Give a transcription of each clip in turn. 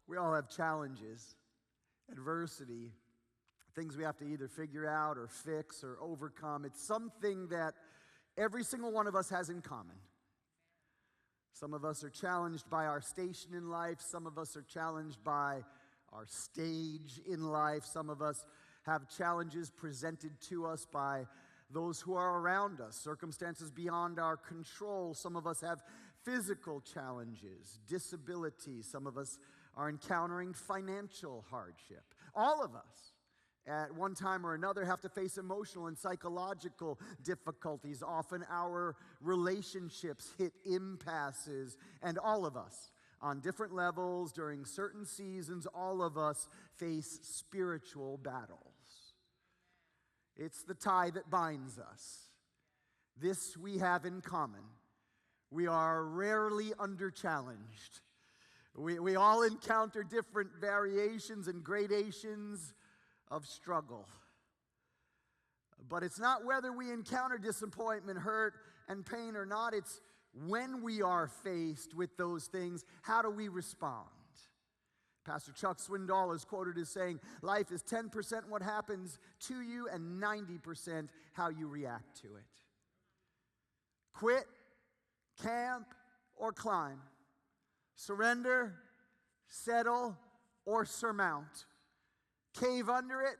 We all have challenges, adversity, things we have to either figure out or fix or overcome. It's something that every single one of us has in common. Some of us are challenged by our station in life. Some of us are challenged by our stage in life. Some of us have challenges presented to us by those who are around us, circumstances beyond our control. Some of us have physical challenges, disabilities. Some of us are encountering financial hardship. All of us, at one time or another, have to face emotional and psychological difficulties. Often our relationships hit impasses, and all of us, on different levels, during certain seasons, all of us face spiritual battles. It's the tie that binds us. This we have in common. We are rarely under-challenged. We all encounter different variations and gradations of struggle. But it's not whether we encounter disappointment, hurt, and pain or not. It's when we are faced with those things, how do we respond? Pastor Chuck Swindoll is quoted as saying, life is 10% what happens to you and 90% how you react to it. Quit, camp, or climb. Surrender, settle, or surmount. Cave under it,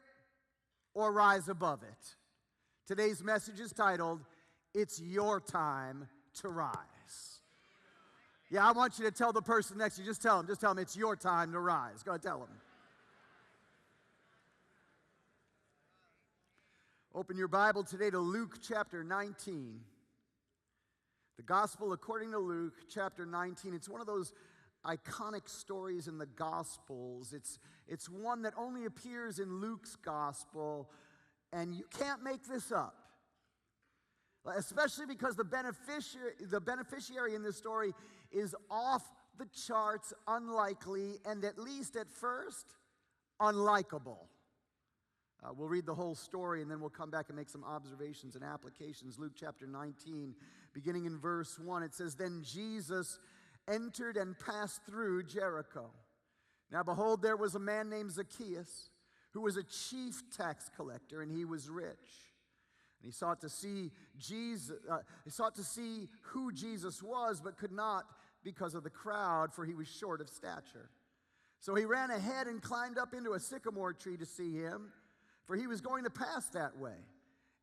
or rise above it. Today's message is titled, It's Your Time to Rise. Yeah, I want you to tell the person next to you, just tell them it's your time to rise. Go ahead, tell them. Open your Bible today to Luke chapter 19. The Gospel according to Luke chapter 19. It's one of those iconic stories in the Gospels. It's one that only appears in Luke's Gospel, and you can't make this up. Especially because the beneficiary in this story is off the charts, unlikely, and at least at first, unlikable. We'll read the whole story and then we'll come back and make some observations and applications. Luke chapter 19, beginning in verse 1, it says, Then Jesus entered and passed through Jericho. Now behold, there was a man named Zacchaeus, who was a chief tax collector, and he was rich. And he sought to see who Jesus was, but could not because of the crowd, for he was short of stature. So he ran ahead and climbed up into a sycamore tree to see him, for he was going to pass that way.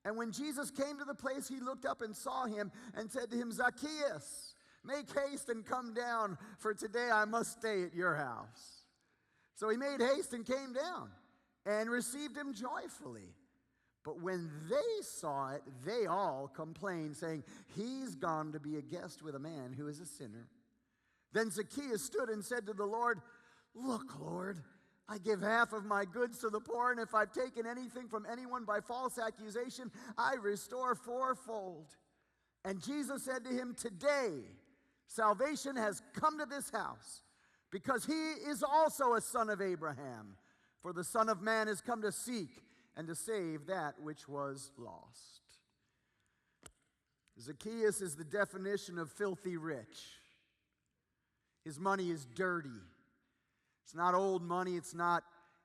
And when Jesus came to the place, he looked up and saw him and said to him, Zacchaeus, make haste and come down, for today I must stay at your house. So he made haste and came down and received him joyfully. But when they saw it, they all complained, saying, He's gone to be a guest with a man who is a sinner. Then Zacchaeus stood and said to the Lord, Look, Lord, I give half of my goods to the poor, and if I've taken anything from anyone by false accusation, I restore fourfold. And Jesus said to him, Today salvation has come to this house, because he is also a son of Abraham. For the Son of Man has come to seek and to save that which was lost. Zacchaeus is the definition of filthy rich. His money is dirty. It's not old money. It's not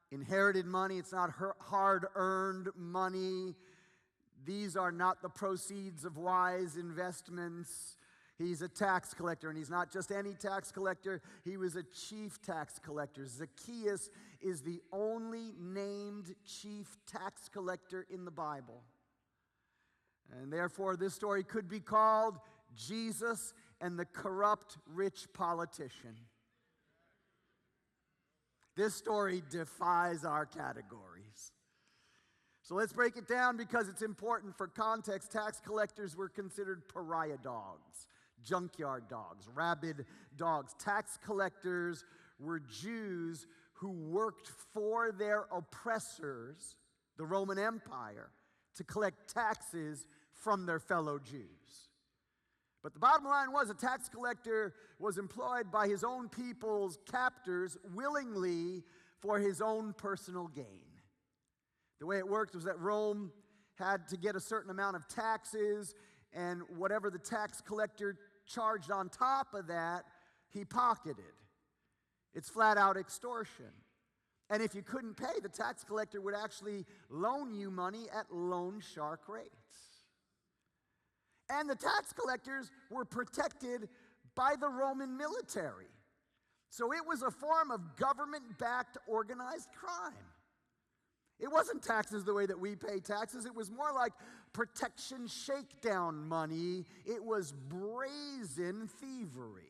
inherited money. It's not hard-earned money. These are not the proceeds of wise investments. He's a tax collector, and he's not just any tax collector. He was a chief tax collector. Zacchaeus is the only named chief tax collector in the Bible. And therefore, this story could be called Jesus and the corrupt rich politician. This story defies our categories. So let's break it down because it's important for context. Tax collectors were considered pariah dogs, junkyard dogs, rabid dogs. Tax collectors were Jews who worked for their oppressors, the Roman Empire, to collect taxes from their fellow Jews. But the bottom line was a tax collector was employed by his own people's captors willingly for his own personal gain. The way it worked was that Rome had to get a certain amount of taxes, and whatever the tax collector charged on top of that, he pocketed. It's flat out extortion. And if you couldn't pay, the tax collector would actually loan you money at loan shark rates. And the tax collectors were protected by the Roman military. So it was a form of government-backed organized crime. It wasn't taxes the way that we pay taxes. It was more like protection shakedown money. It was brazen thievery.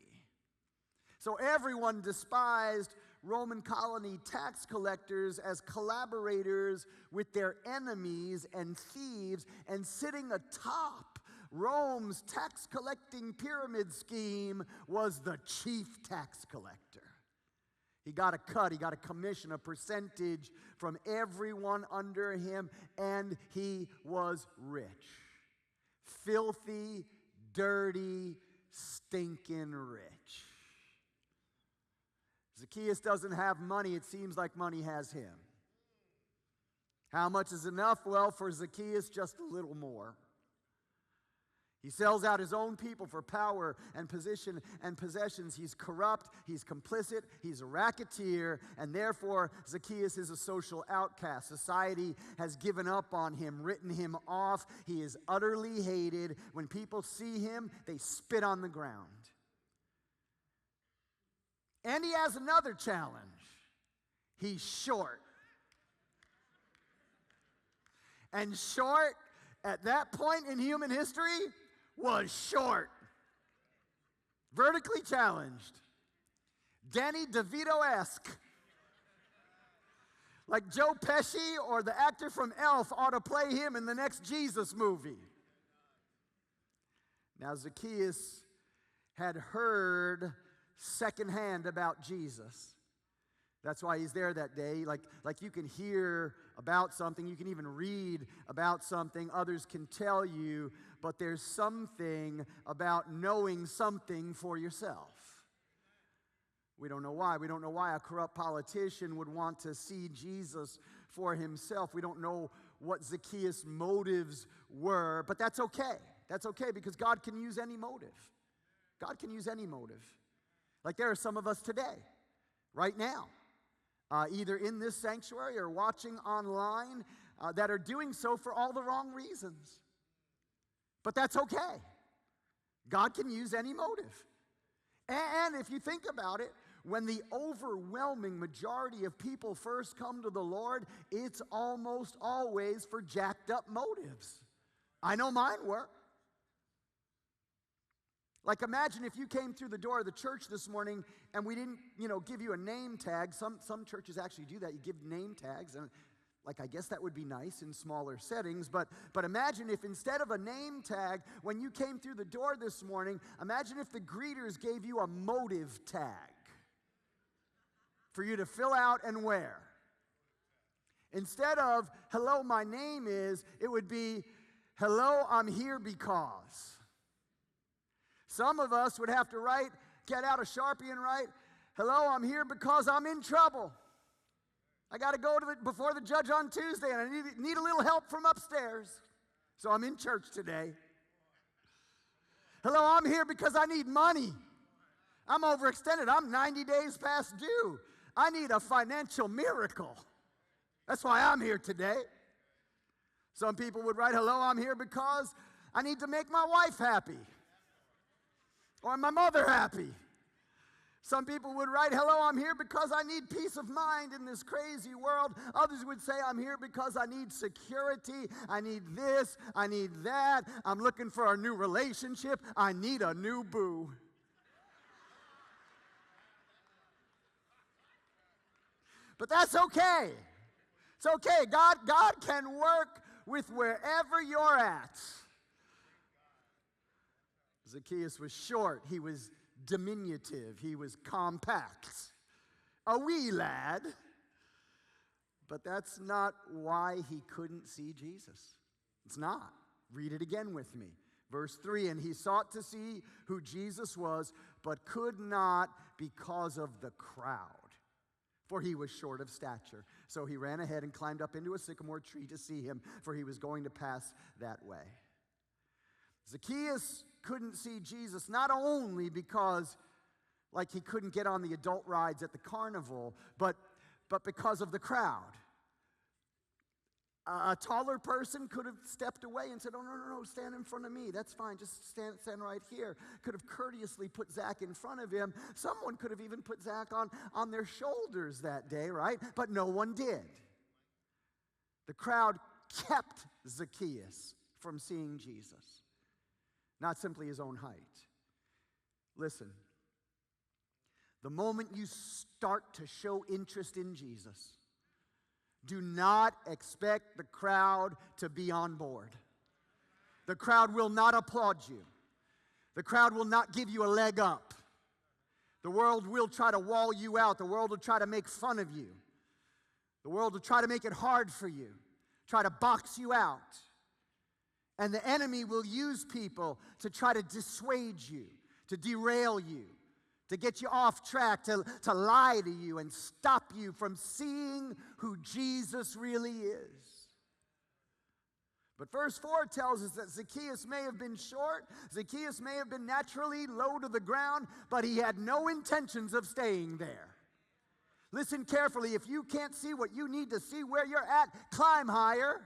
So everyone despised Roman colony tax collectors as collaborators with their enemies and thieves, and sitting atop Rome's tax collecting pyramid scheme was the chief tax collector. He got a cut, he got a commission, a percentage from everyone under him, and he was rich. Filthy, dirty, stinking rich. Zacchaeus doesn't have money. It seems like money has him. How much is enough? Well, for Zacchaeus, just a little more. He sells out his own people for power and position and possessions. He's corrupt, he's complicit, he's a racketeer, and therefore Zacchaeus is a social outcast. Society has given up on him, written him off. He is utterly hated. When people see him, they spit on the ground. And he has another challenge. He's short. And short, at that point in human history, was short. Vertically challenged. Danny DeVito-esque. Like Joe Pesci or the actor from Elf ought to play him in the next Jesus movie. Now, Zacchaeus had heard secondhand about Jesus. That's why he's there that day. Like you can hear about something, you can even read about something, others can tell you, but there's something about knowing something for yourself. We don't know why. We don't know why a corrupt politician would want to see Jesus for himself. We don't know what Zacchaeus' motives were, but that's okay. That's okay, because God can use any motive. God can use any motive. Like there are some of us today, right now, either in this sanctuary or watching online, that are doing so for all the wrong reasons. But that's okay. God can use any motive. And if you think about it, when the overwhelming majority of people first come to the Lord, it's almost always for jacked up motives. I know mine were. Like imagine if you came through the door of the church this morning and we didn't, give you a name tag. Some churches actually do that. You give name tags, and I guess that would be nice in smaller settings, but imagine if instead of a name tag, when you came through the door this morning, imagine if the greeters gave you a motive tag for you to fill out and wear. Instead of, hello, my name is, it would be, hello, I'm here because. Some of us would have to get out a Sharpie and write, hello, I'm here because I'm in trouble. I got to go before the judge on Tuesday, and I need a little help from upstairs. So I'm in church today. Hello, I'm here because I need money. I'm overextended. I'm 90 days past due. I need a financial miracle. That's why I'm here today. Some people would write, hello, I'm here because I need to make my wife happy. Or my mother happy. Some people would write, hello, I'm here because I need peace of mind in this crazy world. Others would say, I'm here because I need security. I need this. I need that. I'm looking for a new relationship. I need a new boo. But that's okay. It's okay. God can work with wherever you're at. Zacchaeus was short, he was diminutive, he was compact, a wee lad. But that's not why he couldn't see Jesus. It's not. Read it again with me. Verse 3, and he sought to see who Jesus was, but could not because of the crowd, for he was short of stature. So he ran ahead and climbed up into a sycamore tree to see him, for he was going to pass that way. Zacchaeus couldn't see Jesus not only because like he couldn't get on the adult rides at the carnival, but because of the crowd. A taller person could have stepped away and said, "Oh, no, stand in front of me. That's fine. Just stand right here." Could have courteously put Zach in front of him. Someone could have even put Zach on their shoulders that day, right? But no one did. The crowd kept Zacchaeus from seeing Jesus, not simply his own height. Listen, the moment you start to show interest in Jesus, do not expect the crowd to be on board. The crowd will not applaud you. The crowd will not give you a leg up. The world will try to wall you out. The world will try to make fun of you. The world will try to make it hard for you, try to box you out. And the enemy will use people to try to dissuade you, to derail you, to get you off track, to lie to you and stop you from seeing who Jesus really is. But verse 4 tells us that Zacchaeus may have been short, Zacchaeus may have been naturally low to the ground, but he had no intentions of staying there. Listen carefully, if you can't see what you need to see where you're at, climb higher.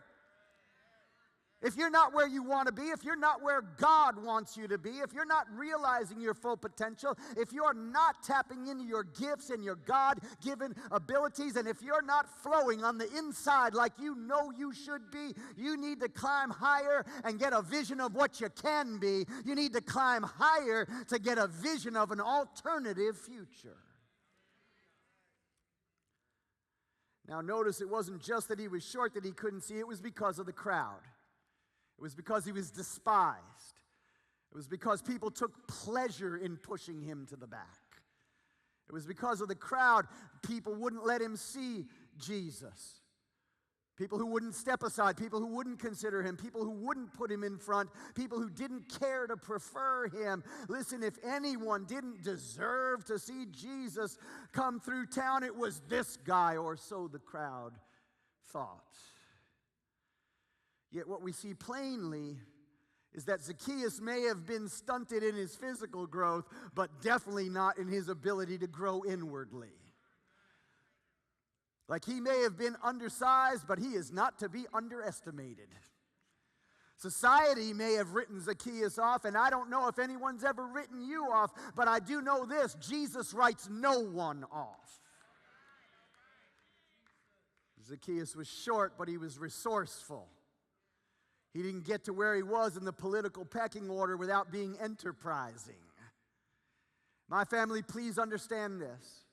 If you're not where you want to be, if you're not where God wants you to be, if you're not realizing your full potential, if you're not tapping into your gifts and your God-given abilities, and if you're not flowing on the inside like you know you should be, you need to climb higher and get a vision of what you can be. You need to climb higher to get a vision of an alternative future. Now notice it wasn't just that he was short that he couldn't see, it was because of the crowd. It was because he was despised. It was because people took pleasure in pushing him to the back. It was because of the crowd, people wouldn't let him see Jesus. People who wouldn't step aside, people who wouldn't consider him, people who wouldn't put him in front, people who didn't care to prefer him. Listen, if anyone didn't deserve to see Jesus come through town, it was this guy, or so the crowd thought. Yet what we see plainly is that Zacchaeus may have been stunted in his physical growth, but definitely not in his ability to grow inwardly. Like he may have been undersized, but he is not to be underestimated. Society may have written Zacchaeus off, and I don't know if anyone's ever written you off, but I do know this: Jesus writes no one off. Zacchaeus was short, but he was resourceful. He didn't get to where he was in the political pecking order without being enterprising. My family, please understand this.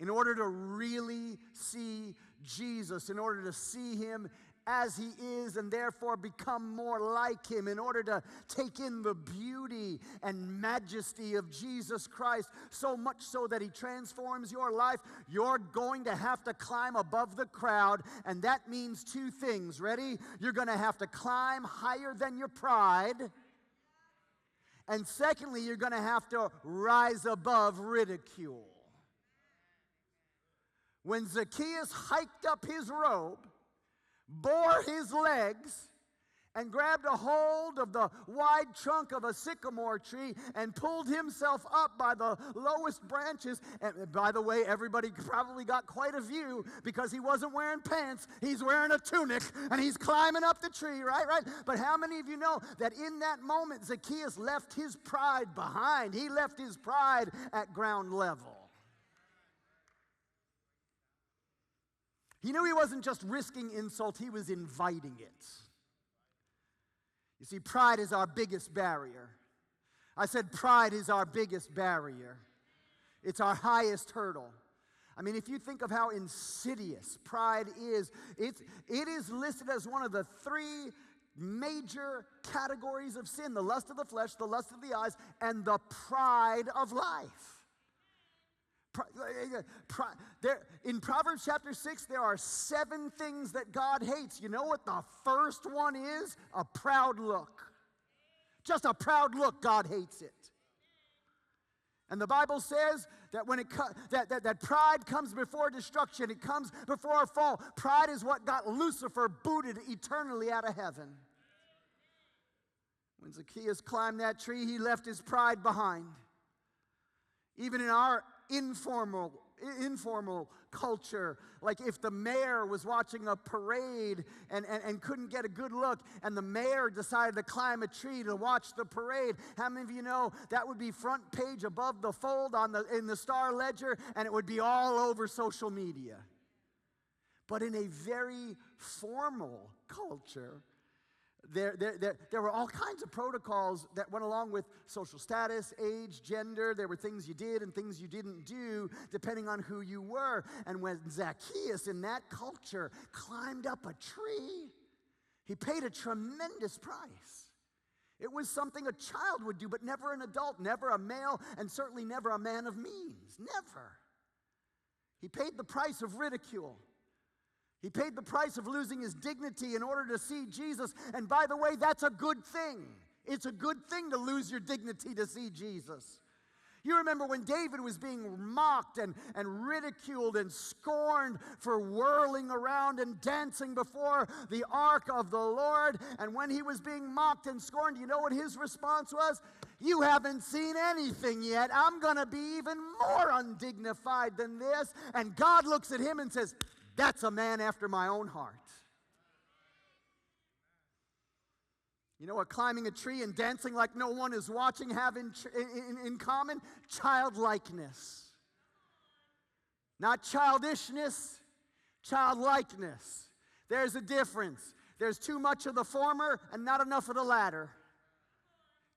In order to really see Jesus, in order to see him as he is and therefore become more like him, in order to take in the beauty and majesty of Jesus Christ, so much so that he transforms your life, you're going to have to climb above the crowd, and that means two things. Ready? You're going to have to climb higher than your pride, and secondly, you're going to have to rise above ridicule. When Zacchaeus hiked up his robe, bore his legs, and grabbed a hold of the wide trunk of a sycamore tree and pulled himself up by the lowest branches. And by the way, everybody probably got quite a view because he wasn't wearing pants. He's wearing a tunic, and he's climbing up the tree, right? But how many of you know that in that moment, Zacchaeus left his pride behind? He left his pride at ground level. He knew he wasn't just risking insult, he was inviting it. You see, pride is our biggest barrier. I said pride is our biggest barrier. It's our highest hurdle. I mean, if you think of how insidious pride is, it is listed as one of the three major categories of sin: the lust of the flesh, the lust of the eyes, and the pride of life. In Proverbs chapter 6, there are 7 things that God hates. You know what the first one is? A proud look. Just a proud look, God hates it. And the Bible says that when that pride comes before destruction, it comes before a fall. Pride is what got Lucifer booted eternally out of heaven. When Zacchaeus climbed that tree, he left his pride behind. Even in our informal culture, like if the mayor was watching a parade and couldn't get a good look, and the mayor decided to climb a tree to watch the parade, how many of you know that would be front page above the fold in the Star Ledger, and it would be all over social media? But in a very formal culture, there were all kinds of protocols that went along with social status, age, gender. There were things you did and things you didn't do depending on who you were. And when Zacchaeus in that culture climbed up a tree, he paid a tremendous price. It was something a child would do, but never an adult, never a male, and certainly never a man of means. Never. He paid the price of ridicule. He paid the price of losing his dignity in order to see Jesus. And by the way, that's a good thing. It's a good thing to lose your dignity to see Jesus. You remember when David was being mocked and ridiculed and scorned for whirling around and dancing before the ark of the Lord. And when he was being mocked and scorned, you know what his response was? You haven't seen anything yet. I'm going to be even more undignified than this. And God looks at him and says, that's a man after my own heart. You know what climbing a tree and dancing like no one is watching have in common? Childlikeness. Not childishness, childlikeness. There's a difference. There's too much of the former and not enough of the latter.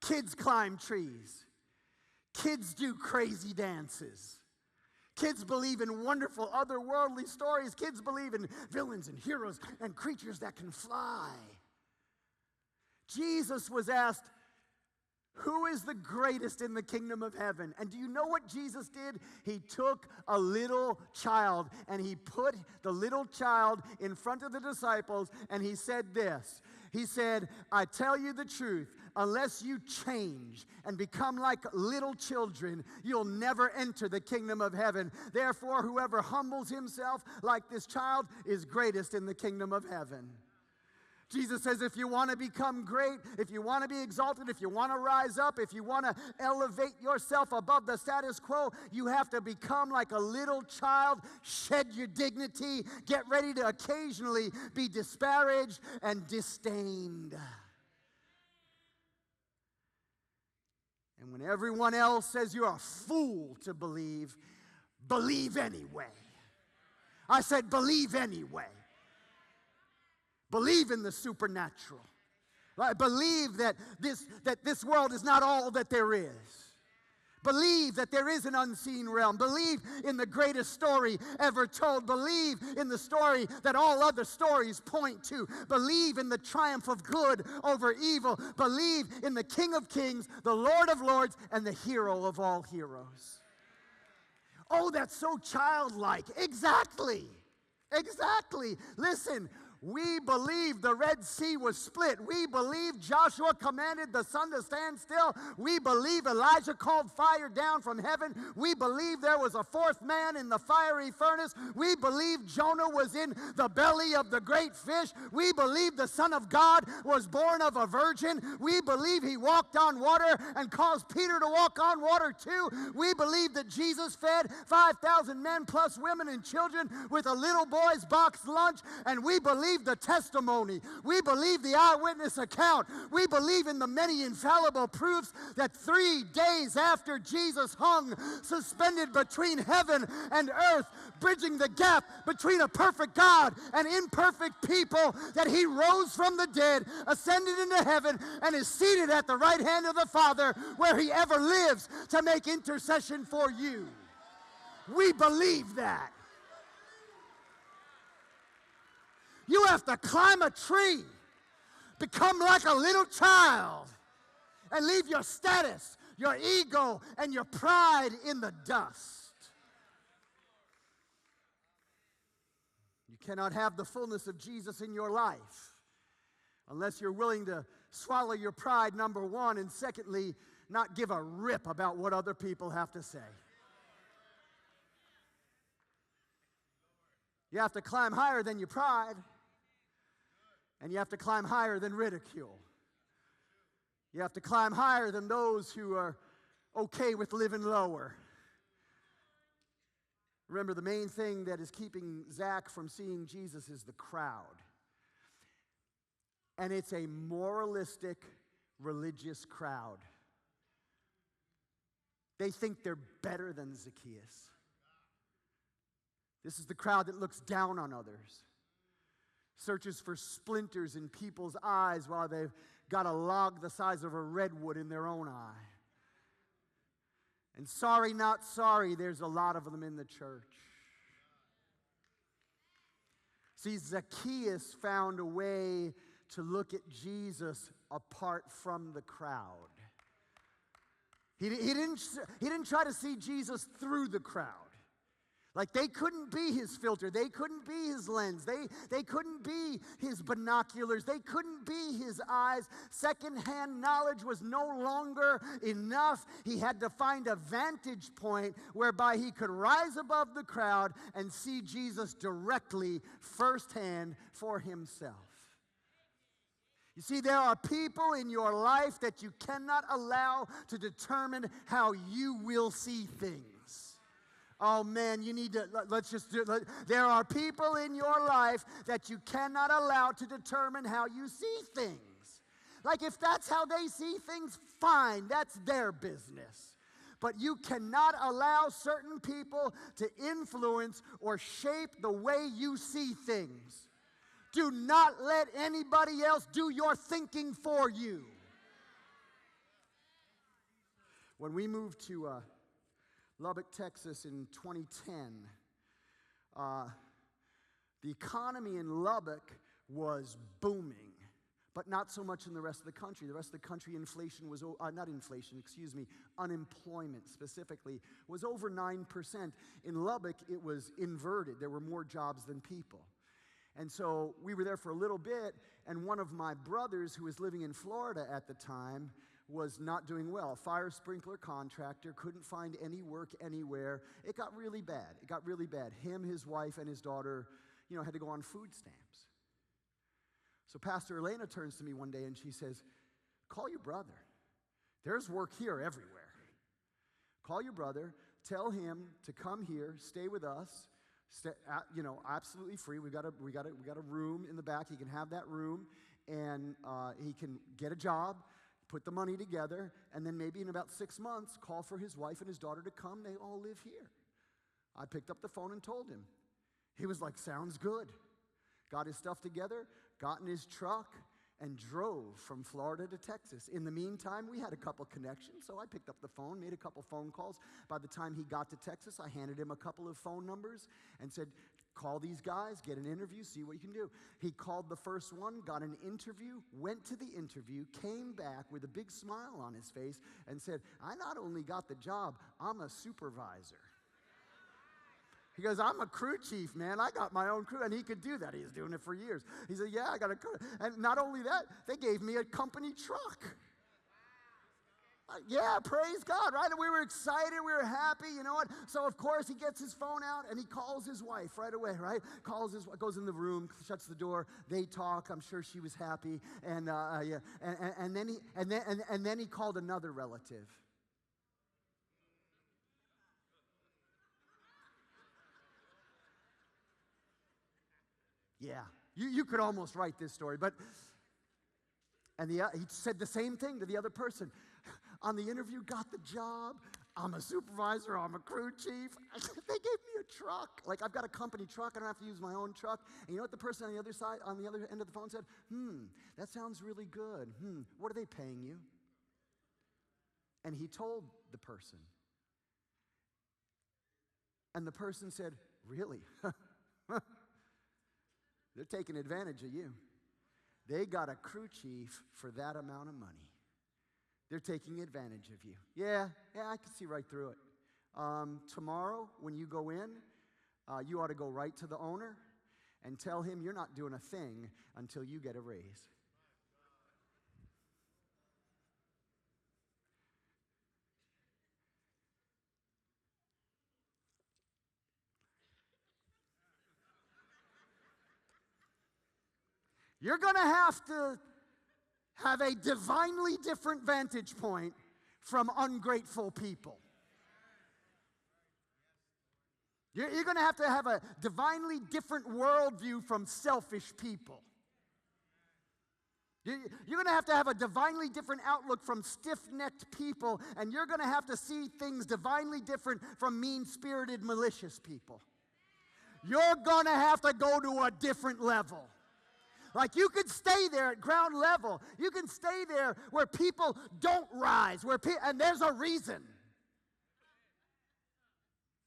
Kids climb trees. Kids do crazy dances. Kids believe in wonderful otherworldly stories. Kids believe in villains and heroes and creatures that can fly. Jesus was asked, who is the greatest in the kingdom of heaven? And do you know what Jesus did? He took a little child and he put the little child in front of the disciples and he said this. He said, I tell you the truth, unless you change and become like little children, you'll never enter the kingdom of heaven. Therefore, whoever humbles himself like this child is greatest in the kingdom of heaven. Jesus says if you want to become great, if you want to be exalted, if you want to rise up, if you want to elevate yourself above the status quo, you have to become like a little child, shed your dignity, get ready to occasionally be disparaged and disdained. And when everyone else says you're a fool to believe, believe anyway. I said believe anyway. Believe in the supernatural. Believe that this world is not all that there is. Believe that there is an unseen realm. Believe in the greatest story ever told. Believe in the story that all other stories point to. Believe in the triumph of good over evil. Believe in the King of Kings, the Lord of Lords, and the hero of all heroes. Oh, that's so childlike. Exactly. Exactly. Listen. We believe the Red Sea was split. We believe Joshua commanded the sun to stand still. We believe Elijah called fire down from heaven. We believe there was a fourth man in the fiery furnace. We believe Jonah was in the belly of the great fish. We believe the Son of God was born of a virgin. We believe he walked on water and caused Peter to walk on water too. We believe that Jesus fed 5,000 men plus women and children with a little boy's boxed lunch. And we believe the testimony. We believe the eyewitness account. We believe in the many infallible proofs that 3 days after Jesus hung, suspended between heaven and earth, bridging the gap between a perfect God and imperfect people, that he rose from the dead, ascended into heaven, and is seated at the right hand of the Father, where he ever lives to make intercession for you. We believe that. You have to climb a tree, become like a little child, and leave your status, your ego, and your pride in the dust. You cannot have the fullness of Jesus in your life unless you're willing to swallow your pride, number one, and secondly, not give a rip about what other people have to say. You have to climb higher than your pride. And you have to climb higher than ridicule. You have to climb higher than those who are okay with living lower. Remember, the main thing that is keeping Zach from seeing Jesus is the crowd. And it's a moralistic, religious crowd. They think they're better than Zacchaeus. This is the crowd that looks down on others, searches for splinters in people's eyes while they've got a log the size of a redwood in their own eye. And sorry, not sorry, there's a lot of them in the church. See, Zacchaeus found a way to look at Jesus apart from the crowd. He didn't try to see Jesus through the crowd. Like they couldn't be his filter. They couldn't be his lens. They couldn't be his binoculars. They couldn't be his eyes. Secondhand knowledge was no longer enough. He had to find a vantage point whereby he could rise above the crowd and see Jesus directly, firsthand, for himself. You see, there are people in your life that you cannot allow to determine how you will see things. Oh man, you need to, let's just do it. There are people in your life that you cannot allow to determine how you see things. Like if that's how they see things, fine, that's their business. But you cannot allow certain people to influence or shape the way you see things. Do not let anybody else do your thinking for you. When we moved to Lubbock, Texas in 2010, the economy in Lubbock was booming, but not so much in the rest of the country. The rest of the country, unemployment specifically, was over 9%. In Lubbock, it was inverted. There were more jobs than people. And so we were there for a little bit, and one of my brothers who was living in Florida at the time was not doing well. A fire sprinkler contractor, couldn't find any work anywhere. It got really bad. It got really bad. Him, his wife, and his daughter, had to go on food stamps. So Pastor Elena turns to me one day and she says, call your brother. There's work here everywhere. Call your brother, tell him to come here, stay with us. Absolutely free. We got a room in the back. He can have that room, and he can get a job, put the money together, and then maybe in about 6 months, call for his wife and his daughter to come. They all live here. I picked up the phone and told him. He was like, sounds good. Got his stuff together, got in his truck, and drove from Florida to Texas. In the meantime, we had a couple connections, so I picked up the phone, made a couple phone calls. By the time he got to Texas, I handed him a couple of phone numbers and said, call these guys, get an interview, see what you can do. He called the first one, got an interview, went to the interview, came back with a big smile on his face and said, I not only got the job, I'm a supervisor. He goes, I'm a crew chief, man. I got my own crew. And he could do that. He was doing it for years. He said, yeah, I got a crew. And not only that, they gave me a company truck. Yeah, praise God, right? And we were excited. We were happy. You know what? So, of course, he gets his phone out and he calls his wife right away, right? Calls his wife, goes in the room, shuts the door. They talk. I'm sure she was happy. And then he called another relative. Yeah, you could almost write this story, he said the same thing to the other person. On the interview, got the job. I'm a supervisor. I'm a crew chief. They gave me a truck. Like, I've got a company truck. I don't have to use my own truck. And you know what the person on the other end of the phone said? That sounds really good. What are they paying you? And he told the person. And the person said, really? They're taking advantage of you. They got a crew chief for that amount of money. They're taking advantage of you. Yeah, I can see right through it. Tomorrow, when you go in, you ought to go right to the owner and tell him you're not doing a thing until you get a raise. You're going to have a divinely different vantage point from ungrateful people. You're going to have a divinely different worldview from selfish people. You're going to have a divinely different outlook from stiff-necked people, and you're going to have to see things divinely different from mean-spirited, malicious people. You're going to have to go to a different level. Like, you could stay there at ground level. You can stay there where people don't rise, and there's a reason.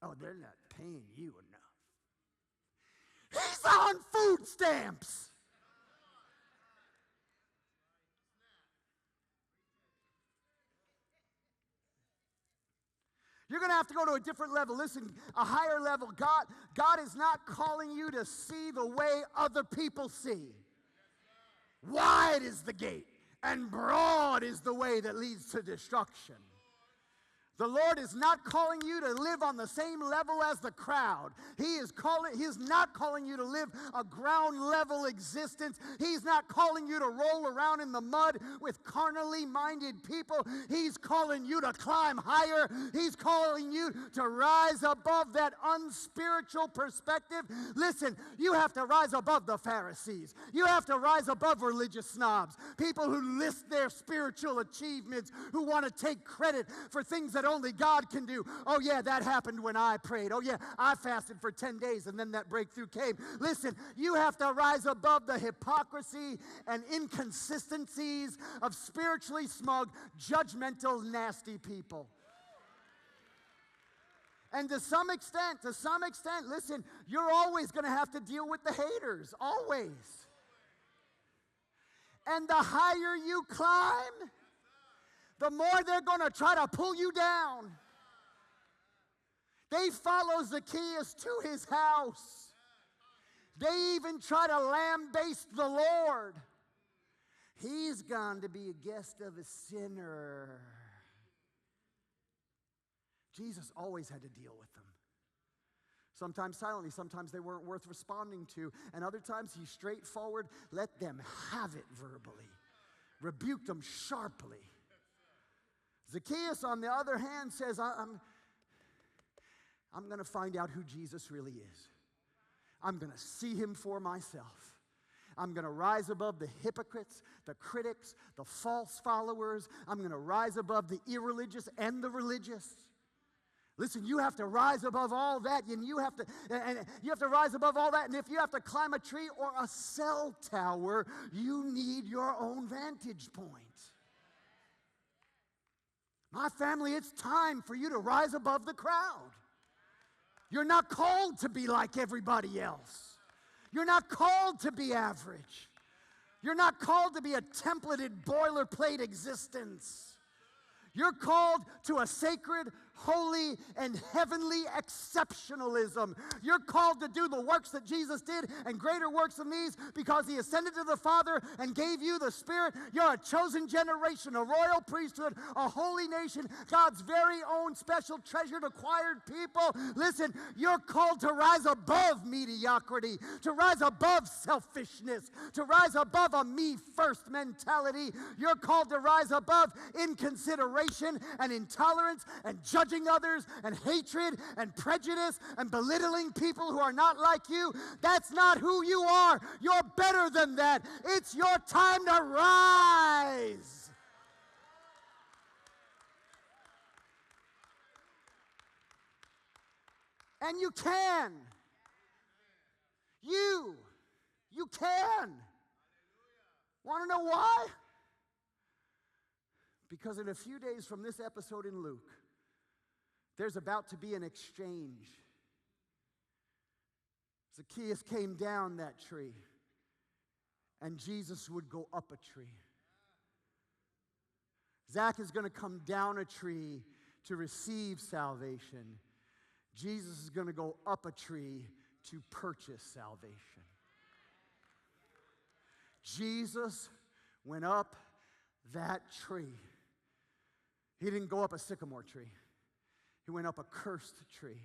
Oh, they're not paying you enough. He's on food stamps. You're going to have to go to a different level. Listen, a higher level. God is not calling you to see the way other people see. Wide is the gate, and broad is the way that leads to destruction. The Lord is not calling you to live on the same level as the crowd. He is not calling you to live a ground level existence. He's not calling you to roll around in the mud with carnally minded people. He's calling you to climb higher. He's calling you to rise above that unspiritual perspective. Listen, you have to rise above the Pharisees. You have to rise above religious snobs, people who list their spiritual achievements, who want to take credit for things that only God can do. Oh yeah, that happened when I prayed. Oh yeah, I fasted for 10 days and then that breakthrough came. Listen, you have to rise above the hypocrisy and inconsistencies of spiritually smug, judgmental, nasty people. And to some extent, listen, you're always going to have to deal with the haters. Always. And the higher you climb, the more they're going to try to pull you down. They follow Zacchaeus to his house. They even try to lambaste the Lord. He's gone to be a guest of a sinner. Jesus always had to deal with them. Sometimes silently, sometimes they weren't worth responding to, and other times he's straightforward. Let them have it verbally. Rebuke them sharply. Zacchaeus, on the other hand, says, I'm going to find out who Jesus really is. I'm going to see him for myself. I'm going to rise above the hypocrites, the critics, the false followers. I'm going to rise above the irreligious and the religious. Listen, you have to rise above all that, and you have to rise above all that. And if you have to climb a tree or a cell tower, you need your own vantage point. My family, it's time for you to rise above the crowd. You're not called to be like everybody else. You're not called to be average. You're not called to be a templated boilerplate existence. You're called to a sacred, holy, and heavenly exceptionalism. You're called to do the works that Jesus did and greater works than these because he ascended to the Father and gave you the Spirit. You're a chosen generation, a royal priesthood, a holy nation, God's very own special treasured acquired people. Listen, you're called to rise above mediocrity, to rise above selfishness, to rise above a me-first mentality. You're called to rise above inconsideration and intolerance and judging others and hatred and prejudice and belittling people who are not like you. That's not who you are. You're better than that. It's your time to rise. And you can. You can. Want to know why? Because in a few days from this episode in Luke, there's about to be an exchange. Zacchaeus came down that tree, and Jesus would go up a tree. Zach is going to come down a tree to receive salvation. Jesus is going to go up a tree to purchase salvation. Jesus went up that tree. He didn't go up a sycamore tree. He went up a cursed tree.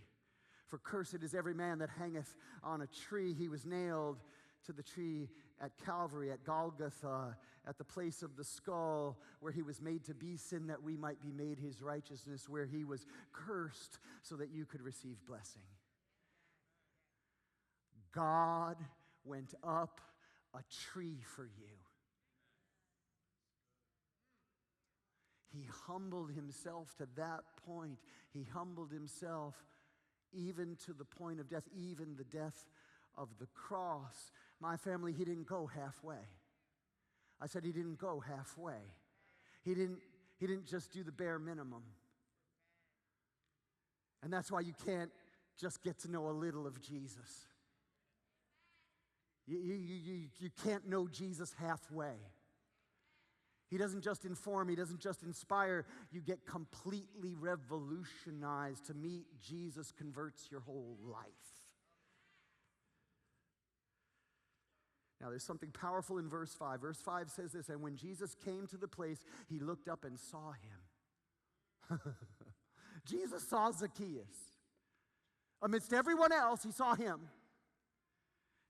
For cursed is every man that hangeth on a tree. He was nailed to the tree at Calvary, at Golgotha, at the place of the skull, where he was made to be sin that we might be made his righteousness, where he was cursed so that you could receive blessing. God went up a tree for you. He humbled himself to that point. He humbled himself even to the point of death, even the death of the cross. My family, he didn't go halfway. I said he didn't go halfway. He didn't just do the bare minimum. And that's why you can't just get to know a little of Jesus. You can't know Jesus halfway. He doesn't just inform, he doesn't just inspire. You get completely revolutionized. To meet Jesus converts your whole life. Now, there's something powerful in verse 5. Verse 5 says this, and when Jesus came to the place, he looked up and saw him. Jesus saw Zacchaeus. Amidst everyone else, he saw him.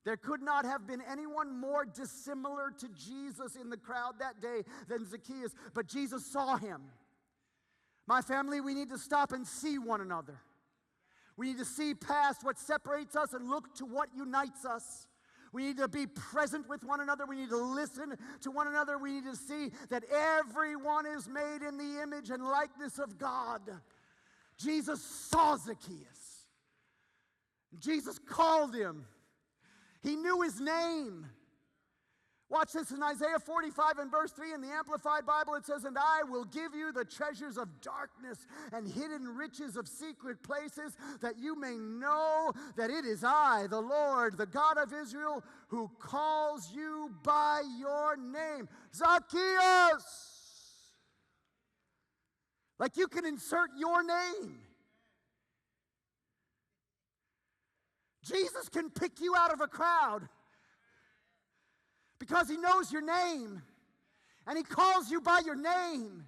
There could not have been anyone more dissimilar to Jesus in the crowd that day than Zacchaeus, but Jesus saw him. My family, we need to stop and see one another. We need to see past what separates us and look to what unites us. We need to be present with one another. We need to listen to one another. We need to see that everyone is made in the image and likeness of God. Jesus saw Zacchaeus. Jesus called him. He knew his name. Watch this in Isaiah 45 and verse 3 in the Amplified Bible. It says, and I will give you the treasures of darkness and hidden riches of secret places, that you may know that it is I, the Lord, the God of Israel, who calls you by your name. Zacchaeus! Like you can insert your name. Jesus can pick you out of a crowd because he knows your name and he calls you by your name.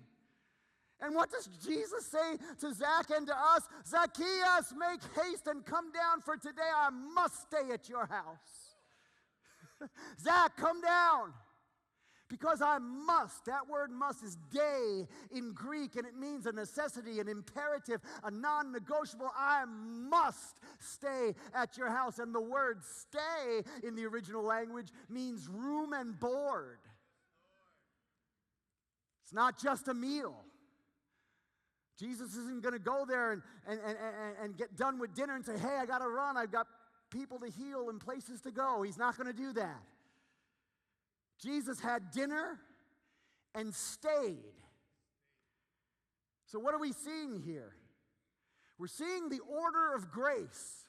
And what does Jesus say to Zach and to us? Zacchaeus, make haste and come down, for today I must stay at your house. Zach, come down. Because I must. That word must is day in Greek, and it means a necessity, an imperative, a non-negotiable. I must stay at your house. And the word stay in the original language means room and board. It's not just a meal. Jesus isn't going to go there and get done with dinner and say, hey, I got to run. I've got people to heal and places to go. He's not going to do that. Jesus had dinner and stayed. So what are we seeing here? We're seeing the order of grace.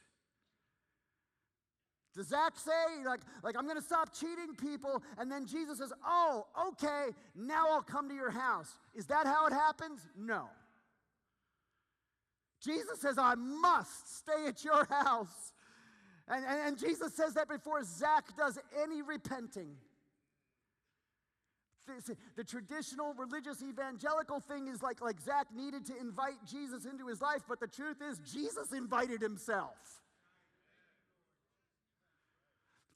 Does Zach say, like I'm going to stop cheating people, and then Jesus says, oh, okay, now I'll come to your house. Is that how it happens? No. Jesus says, I must stay at your house. And Jesus says that before Zach does any repenting. The traditional religious evangelical thing is like Zach needed to invite Jesus into his life, but the truth is Jesus invited himself.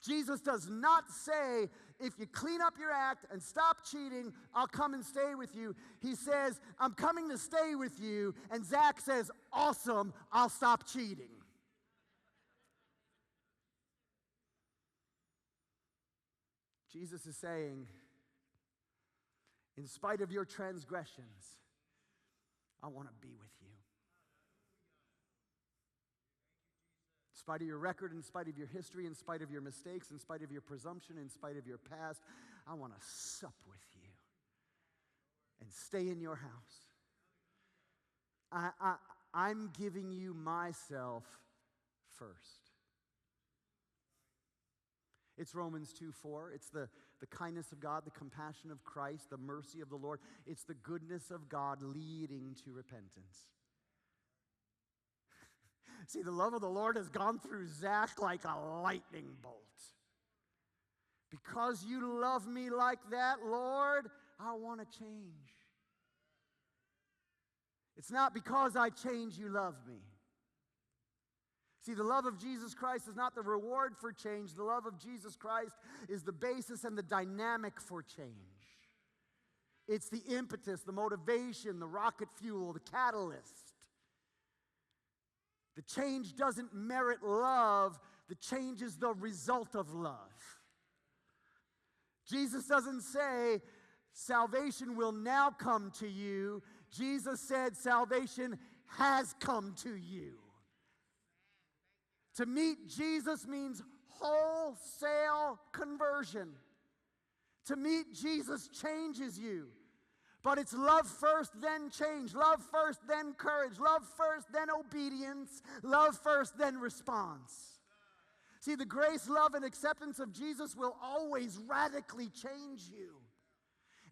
Jesus does not say, if you clean up your act and stop cheating, I'll come and stay with you. He says, I'm coming to stay with you. And Zach says, awesome, I'll stop cheating. Jesus is saying, in spite of your transgressions, I want to be with you. In spite of your record, in spite of your history, in spite of your mistakes, in spite of your presumption, in spite of your past, I want to sup with you and stay in your house. I'm giving you myself first. It's Romans 2:4. It's the kindness of God, the compassion of Christ, the mercy of the Lord. It's the goodness of God leading to repentance. See, the love of the Lord has gone through Zach like a lightning bolt. Because you love me like that, Lord, I want to change. It's not because I change you love me. See, the love of Jesus Christ is not the reward for change. The love of Jesus Christ is the basis and the dynamic for change. It's the impetus, the motivation, the rocket fuel, the catalyst. The change doesn't merit love. The change is the result of love. Jesus doesn't say, salvation will now come to you. Jesus said, salvation has come to you. To meet Jesus means wholesale conversion. To meet Jesus changes you. But it's love first, then change. Love first, then courage. Love first, then obedience. Love first, then response. See, the grace, love, and acceptance of Jesus will always radically change you.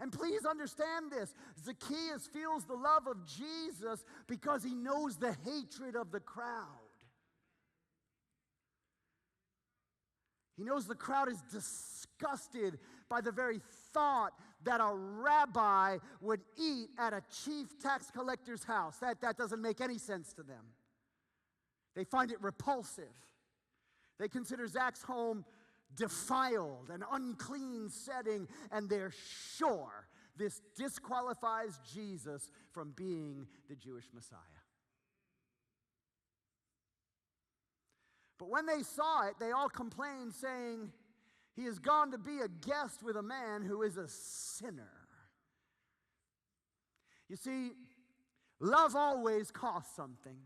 And please understand this. Zacchaeus feels the love of Jesus because he knows the hatred of the crowd. He knows the crowd is disgusted by the very thought that a rabbi would eat at a chief tax collector's house. That doesn't make any sense to them. They find it repulsive. They consider Zach's home defiled, an unclean setting, and they're sure this disqualifies Jesus from being the Jewish Messiah. But when they saw it, they all complained, saying, he has gone to be a guest with a man who is a sinner. You see, love always costs something.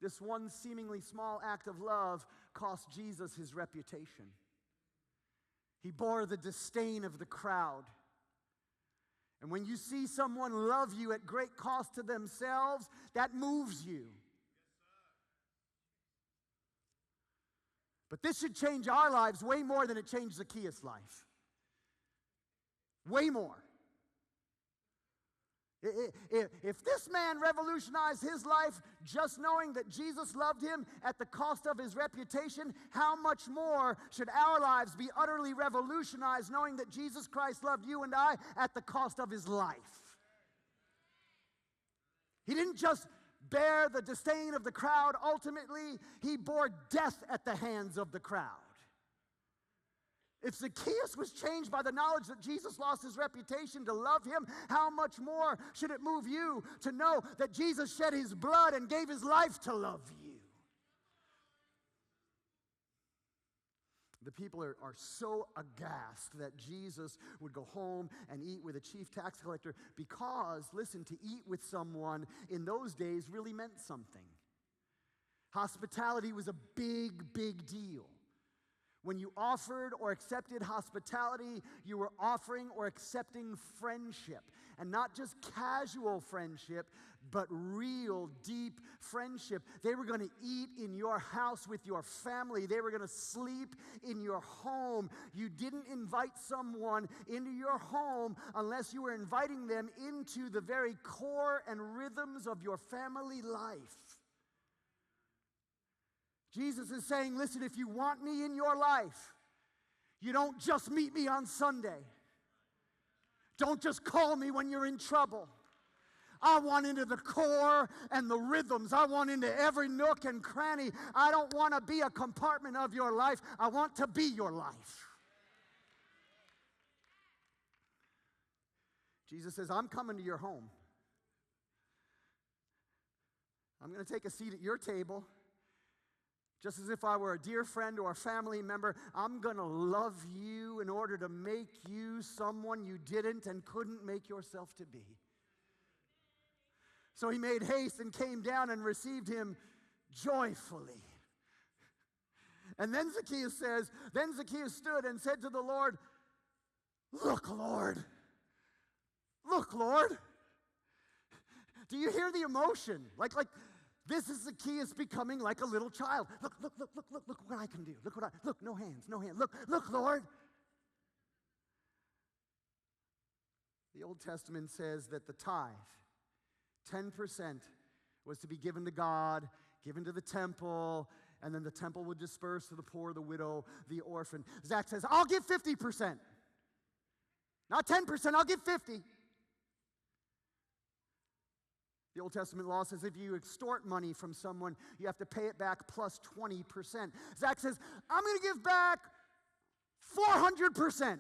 This one seemingly small act of love cost Jesus his reputation. He bore the disdain of the crowd. And when you see someone love you at great cost to themselves, that moves you. But this should change our lives way more than it changed Zacchaeus' life. Way more. If this man revolutionized his life just knowing that Jesus loved him at the cost of his reputation, how much more should our lives be utterly revolutionized knowing that Jesus Christ loved you and I at the cost of his life? He didn't just bear the disdain of the crowd. Ultimately, he bore death at the hands of the crowd. If Zacchaeus was changed by the knowledge that Jesus lost his reputation to love him, how much more should it move you to know that Jesus shed his blood and gave his life to love you? The people are so aghast that Jesus would go home and eat with a chief tax collector because, listen, to eat with someone in those days really meant something. Hospitality was a big, big deal. When you offered or accepted hospitality, you were offering or accepting friendship. And not just casual friendship, but real, deep friendship. They were going to eat in your house with your family. They were going to sleep in your home. You didn't invite someone into your home unless you were inviting them into the very core and rhythms of your family life. Jesus is saying, listen, if you want me in your life, you don't just meet me on Sunday. Don't just call me when you're in trouble. I want into the core and the rhythms. I want into every nook and cranny. I don't want to be a compartment of your life. I want to be your life. Jesus says, I'm coming to your home. I'm going to take a seat at your table. Just as if I were a dear friend or a family member, I'm going to love you in order to make you someone you didn't and couldn't make yourself to be. So he made haste and came down and received him joyfully. And then Zacchaeus says, then Zacchaeus stood and said to the Lord, look, Lord. Look, Lord. Do you hear the emotion? Like this is Zacchaeus becoming like a little child. Look what I can do. Look, no hands. Look, Lord. The Old Testament says that the tithe, 10%, was to be given to God, given to the temple, and then the temple would disperse to the poor, the widow, the orphan. Zach says, I'll give 50%. Not 10%, I'll give 50%. The Old Testament law says if you extort money from someone, you have to pay it back plus 20%. Zach says, I'm going to give back 400%.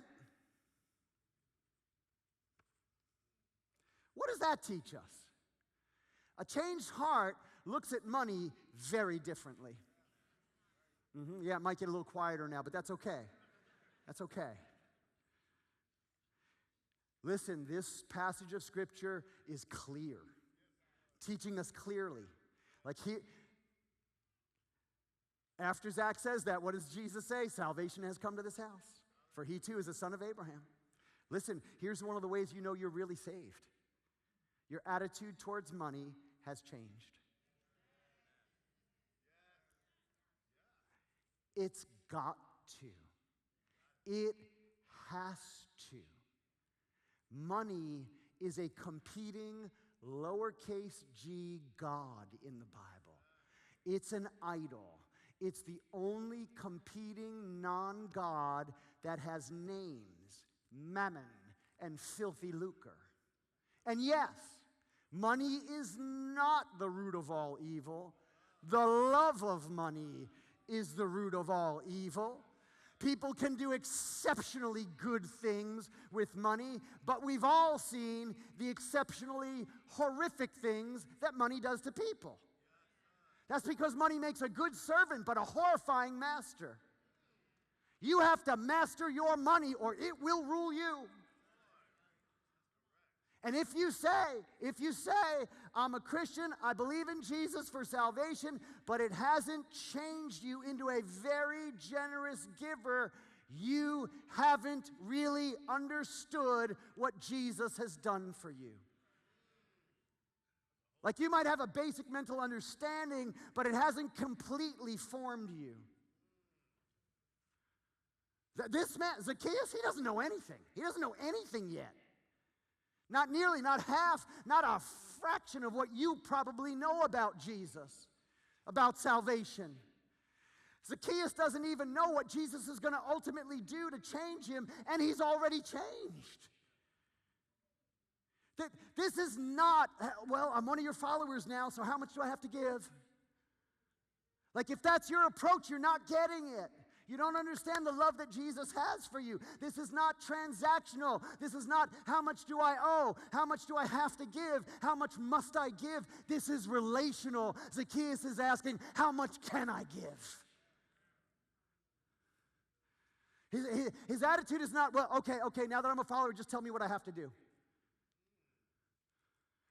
What does that teach us? A changed heart looks at money very differently. Yeah, it might get a little quieter now, but that's okay. That's okay. Listen, this passage of Scripture is clear, teaching us clearly. Like after Zach says that, what does Jesus say? Salvation has come to this house, for he too is a son of Abraham. Listen, here's one of the ways you know you're really saved. Your attitude towards money has changed. It's got to. It has to. Money is a competing lowercase g God in the Bible. It's an idol. It's the only competing non-God that has names, mammon, and filthy lucre. And yes, money is not the root of all evil. The love of money is the root of all evil. People can do exceptionally good things with money, but we've all seen the exceptionally horrific things that money does to people. That's because money makes a good servant, but a horrifying master. You have to master your money or it will rule you. And if you say, I'm a Christian, I believe in Jesus for salvation, but it hasn't changed you into a very generous giver, you haven't really understood what Jesus has done for you. Like you might have a basic mental understanding, but it hasn't completely formed you. This man, Zacchaeus, he doesn't know anything. He doesn't know anything yet. Not nearly, not half, not a fraction of what you probably know about Jesus, about salvation. Zacchaeus doesn't even know what Jesus is going to ultimately do to change him, and he's already changed. This is not, well, I'm one of your followers now, so how much do I have to give? Like if that's your approach, you're not getting it. You don't understand the love that Jesus has for you. This is not transactional. This is not how much do I owe? How much do I have to give? How much must I give? This is relational. Zacchaeus is asking, how much can I give? His attitude is not, well, okay, now that I'm a follower, just tell me what I have to do.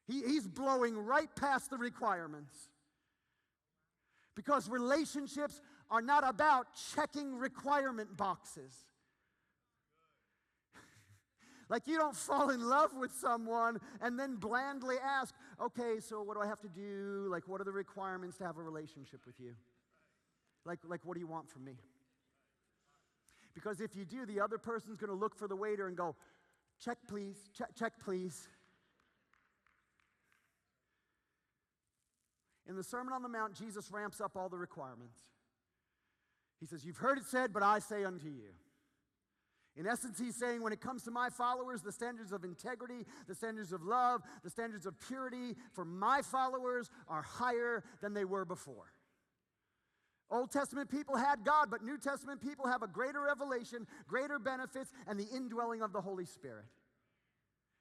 He's blowing right past the requirements. Because relationships are not about checking requirement boxes. Like you don't fall in love with someone and then blandly ask, okay, so what do I have to do? Like what are the requirements to have a relationship with you? Like what do you want from me? Because if you do, the other person's going to look for the waiter and go, check please, check please. In the Sermon on the Mount, Jesus ramps up all the requirements. He says, you've heard it said, but I say unto you. In essence, he's saying when it comes to my followers, the standards of integrity, the standards of love, the standards of purity for my followers are higher than they were before. Old Testament people had God, but New Testament people have a greater revelation, greater benefits, and the indwelling of the Holy Spirit.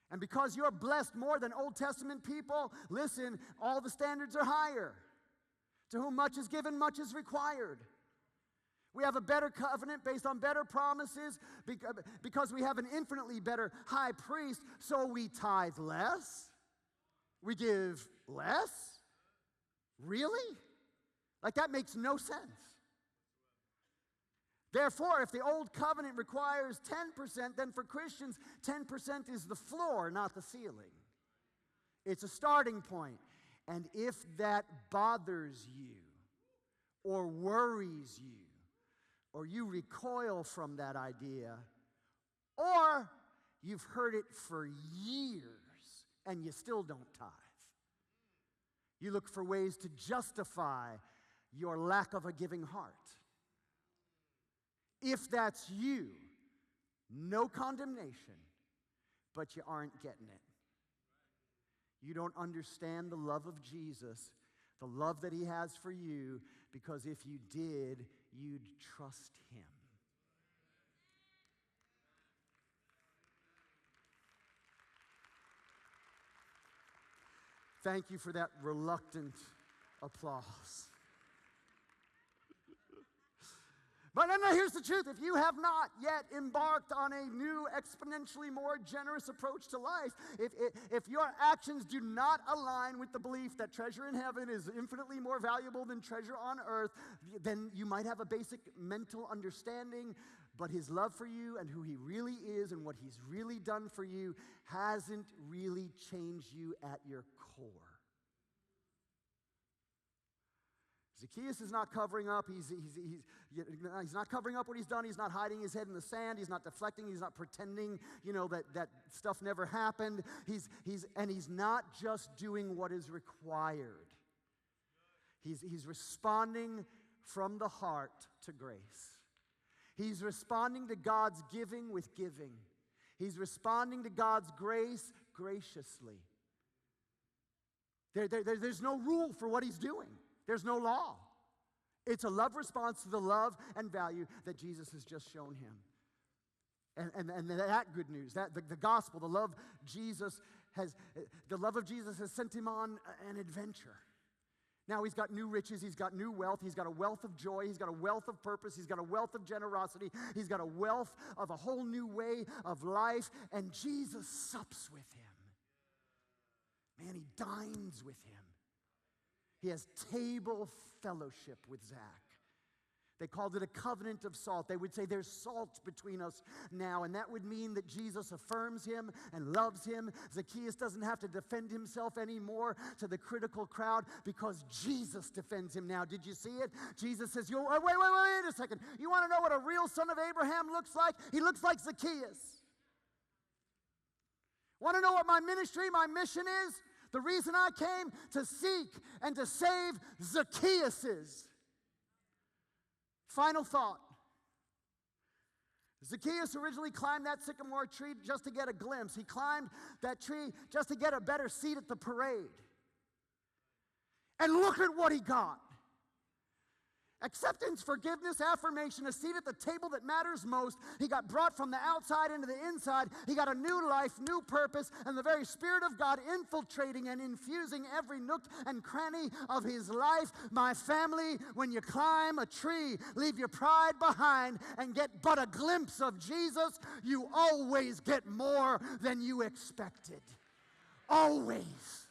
And because you're blessed more than Old Testament people, listen, all the standards are higher. To whom much is given, much is required. We have a better covenant based on better promises because we have an infinitely better high priest, so we tithe less. We give less. Really? Like that makes no sense. Therefore, if the old covenant requires 10%, then for Christians, 10% is the floor, not the ceiling. It's a starting point. And if that bothers you or worries you, or you recoil from that idea, or you've heard it for years and you still don't tithe, you look for ways to justify your lack of a giving heart. If that's you, no condemnation, but you aren't getting it. You don't understand the love of Jesus, the love that he has for you, because if you did, you'd trust him. Thank you for that reluctant applause. But no, here's the truth. If you have not yet embarked on a new, exponentially more generous approach to life, if your actions do not align with the belief that treasure in heaven is infinitely more valuable than treasure on earth, then you might have a basic mental understanding, but his love for you and who he really is and what he's really done for you hasn't really changed you at your core. Zacchaeus is not covering up. He's not covering up what he's done. He's not hiding his head in the sand. He's not deflecting. He's not pretending, that stuff never happened. He's not just doing what is required. He's responding from the heart to grace. He's responding to God's giving with giving. He's responding to God's grace graciously. There's no rule for what he's doing. There's no law. It's a love response to the love and value that Jesus has just shown him. And that good news, that the gospel, the love of Jesus has sent him on an adventure. Now he's got new riches, he's got new wealth, he's got a wealth of joy, he's got a wealth of purpose, he's got a wealth of generosity, he's got a wealth of a whole new way of life, and Jesus sups with him. Man, he dines with him. He has table fellowship with Zach. They called it a covenant of salt. They would say there's salt between us now, and that would mean that Jesus affirms him and loves him. Zacchaeus doesn't have to defend himself anymore to the critical crowd because Jesus defends him now. Did you see it? Jesus says, wait a second. You want to know what a real son of Abraham looks like? He looks like Zacchaeus. Want to know what my ministry, my mission is? The reason I came to seek and to save Zacchaeuses. Final thought. Zacchaeus originally climbed that sycamore tree just to get a glimpse. He climbed that tree just to get a better seat at the parade. And look at what he got. Acceptance, forgiveness, affirmation, a seat at the table that matters most. He got brought from the outside into the inside. He got a new life, new purpose, and the very Spirit of God infiltrating and infusing every nook and cranny of his life. My family, when you climb a tree, leave your pride behind and get but a glimpse of Jesus, you always get more than you expected. Always.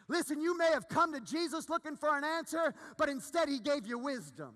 Listen, you may have come to Jesus looking for an answer, but instead he gave you wisdom.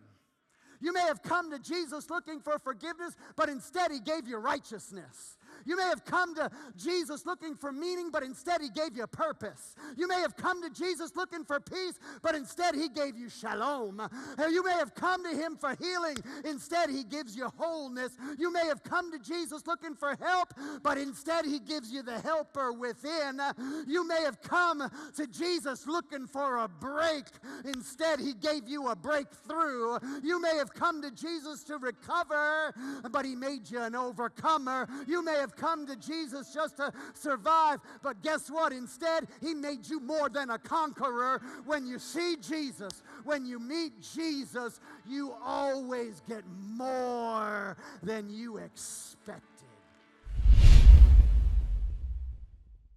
You may have come to Jesus looking for forgiveness, but instead he gave you righteousness. You may have come to Jesus looking for meaning, but instead he gave you purpose. You may have come to Jesus looking for peace, but instead he gave you shalom. You may have come to him for healing, instead he gives you wholeness. You may have come to Jesus looking for help, but instead he gives you the helper within. You may have come to Jesus looking for a break, instead he gave you a breakthrough. You may have come to Jesus to recover, but he made you an overcomer. You may have come to Jesus just to survive, but guess what? Instead, he made you more than a conqueror. When you see Jesus, when you meet Jesus, you always get more than you expected.